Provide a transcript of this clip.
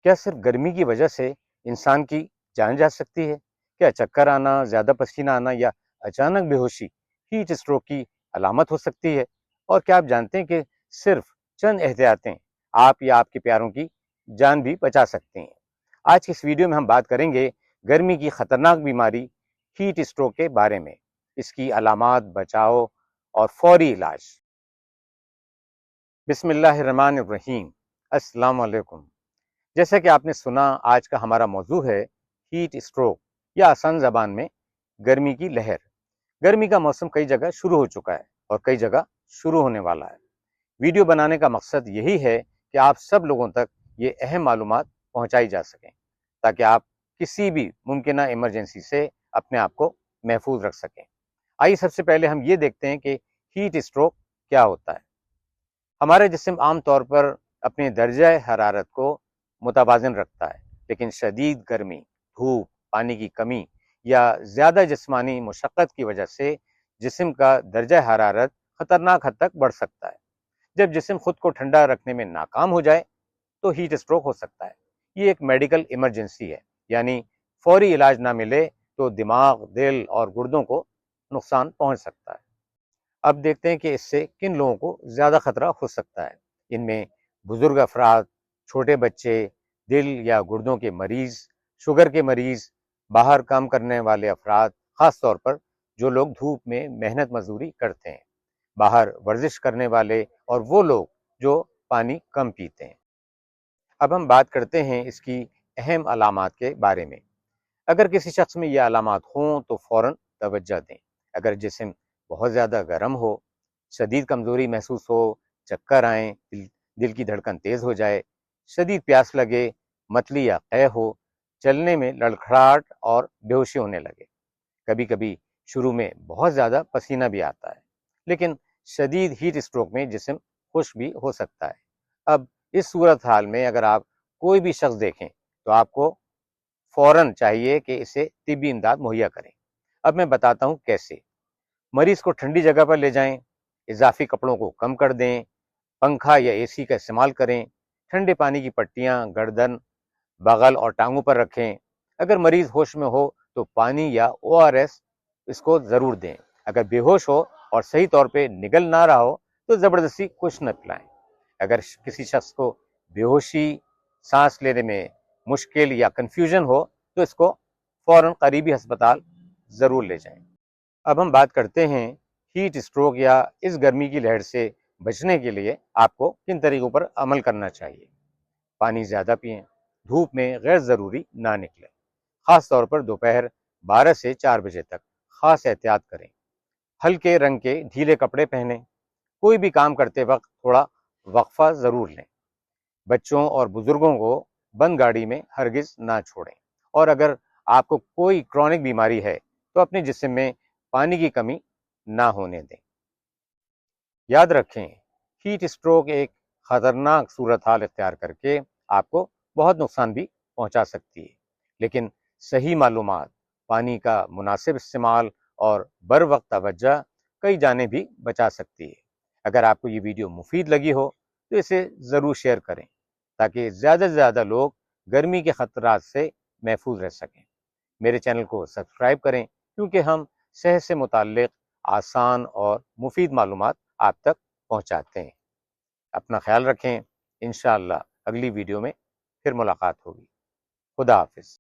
کیا صرف گرمی کی وجہ سے انسان کی جان جا سکتی ہے؟ کیا چکر آنا، زیادہ پسینہ آنا یا اچانک بے ہوشی ہیٹ اسٹروک کی علامت ہو سکتی ہے؟ اور کیا آپ جانتے ہیں کہ صرف چند احتیاطیں آپ یا آپ کے پیاروں کی جان بھی بچا سکتے ہیں؟ آج کی اس ویڈیو میں ہم بات کریں گے گرمی کی خطرناک بیماری ہیٹ اسٹروک کے بارے میں، اس کی علامات، بچاؤ اور فوری علاج۔ بسم اللہ الرحمن الرحیم۔ السلام علیکم۔ جیسا کہ آپ نے سنا، آج کا ہمارا موضوع ہے ہیٹ اسٹروک یا آسان زبان میں گرمی کی لہر۔ گرمی کا موسم کئی جگہ شروع ہو چکا ہے اور کئی جگہ شروع ہونے والا ہے۔ ویڈیو بنانے کا مقصد یہی ہے کہ آپ سب لوگوں تک یہ اہم معلومات پہنچائی جا سکیں تاکہ آپ کسی بھی ممکنہ ایمرجنسی سے اپنے آپ کو محفوظ رکھ سکیں۔ آئیے سب سے پہلے ہم یہ دیکھتے ہیں کہ ہیٹ اسٹروک کیا ہوتا ہے۔ ہمارا جسم عام طور پر اپنے درجہ حرارت کو متوازن رکھتا ہے، لیکن شدید گرمی، دھوپ، پانی کی کمی یا زیادہ جسمانی مشقت کی وجہ سے جسم کا درجہ حرارت خطرناک حد تک بڑھ سکتا ہے۔ جب جسم خود کو ٹھنڈا رکھنے میں ناکام ہو جائے تو ہیٹ اسٹروک ہو سکتا ہے۔ یہ ایک میڈیکل ایمرجنسی ہے، یعنی فوری علاج نہ ملے تو دماغ، دل اور گردوں کو نقصان پہنچ سکتا ہے۔ اب دیکھتے ہیں کہ اس سے کن لوگوں کو زیادہ خطرہ ہو سکتا ہے۔ ان میں بزرگ افراد، چھوٹے بچے، دل یا گردوں کے مریض، شوگر کے مریض، باہر کام کرنے والے افراد، خاص طور پر جو لوگ دھوپ میں محنت مزدوری کرتے ہیں، باہر ورزش کرنے والے اور وہ لوگ جو پانی کم پیتے ہیں۔ اب ہم بات کرتے ہیں اس کی اہم علامات کے بارے میں۔ اگر کسی شخص میں یہ علامات ہوں تو فوراً توجہ دیں۔ اگر جسم بہت زیادہ گرم ہو، شدید کمزوری محسوس ہو، چکر آئیں، دل کی دھڑکن تیز ہو جائے، شدید پیاس لگے، متلی یا قے ہو، چلنے میں لڑکھڑاہٹ اور بے ہوشی ہونے لگے۔ کبھی کبھی شروع میں بہت زیادہ پسینہ بھی آتا ہے، لیکن شدید ہیٹ اسٹروک میں جسم خشک بھی ہو سکتا ہے۔ اب اس صورتحال میں اگر آپ کوئی بھی شخص دیکھیں تو آپ کو فوراً چاہیے کہ اسے طبی امداد مہیا کریں۔ اب میں بتاتا ہوں کیسے۔ مریض کو ٹھنڈی جگہ پر لے جائیں، اضافی کپڑوں کو کم کر دیں، پنکھا یا اے سی کا استعمال کریں، ٹھنڈے پانی کی پٹیاں گردن، بغل اور ٹانگوں پر رکھیں۔ اگر مریض ہوش میں ہو تو پانی یا ORS اس کو ضرور دیں۔ اگر بے ہوش ہو اور صحیح طور پہ نگل نہ رہا ہو تو زبردستی کچھ نہ پلائیں۔ اگر کسی شخص کو بے ہوشی، سانس لینے میں مشکل یا کنفیوژن ہو تو اس کو فوراً قریبی ہسپتال ضرور لے جائیں۔ اب ہم بات کرتے ہیں ہیٹ اسٹروک یا اس گرمی کی لہر سے بچنے کے لیے آپ کو کن طریقوں پر عمل کرنا چاہیے۔ پانی زیادہ پئیں، دھوپ میں غیر ضروری نہ نکلیں، خاص طور پر دوپہر 12 سے 4 بجے تک خاص احتیاط کریں۔ ہلکے رنگ کے ڈھیلے کپڑے پہنیں۔ کوئی بھی کام کرتے وقت تھوڑا وقفہ ضرور لیں۔ بچوں اور بزرگوں کو بند گاڑی میں ہرگز نہ چھوڑیں، اور اگر آپ کو کوئی کرونک بیماری ہے تو اپنے جسم میں پانی کی کمی نہ ہونے دیں۔ یاد رکھیں، ہیٹ اسٹروک ایک خطرناک صورتحال اختیار کر کے آپ کو بہت نقصان بھی پہنچا سکتی ہے، لیکن صحیح معلومات، پانی کا مناسب استعمال اور بر وقت توجہ کئی جانیں بھی بچا سکتی ہے۔ اگر آپ کو یہ ویڈیو مفید لگی ہو تو اسے ضرور شیئر کریں تاکہ زیادہ سے زیادہ لوگ گرمی کے خطرات سے محفوظ رہ سکیں۔ میرے چینل کو سبسکرائب کریں کیونکہ ہم صحت سے متعلق آسان اور مفید معلومات آپ تک پہنچاتے ہیں۔ اپنا خیال رکھیں۔ انشاءاللہ اگلی ویڈیو میں پھر ملاقات ہوگی۔ خدا حافظ۔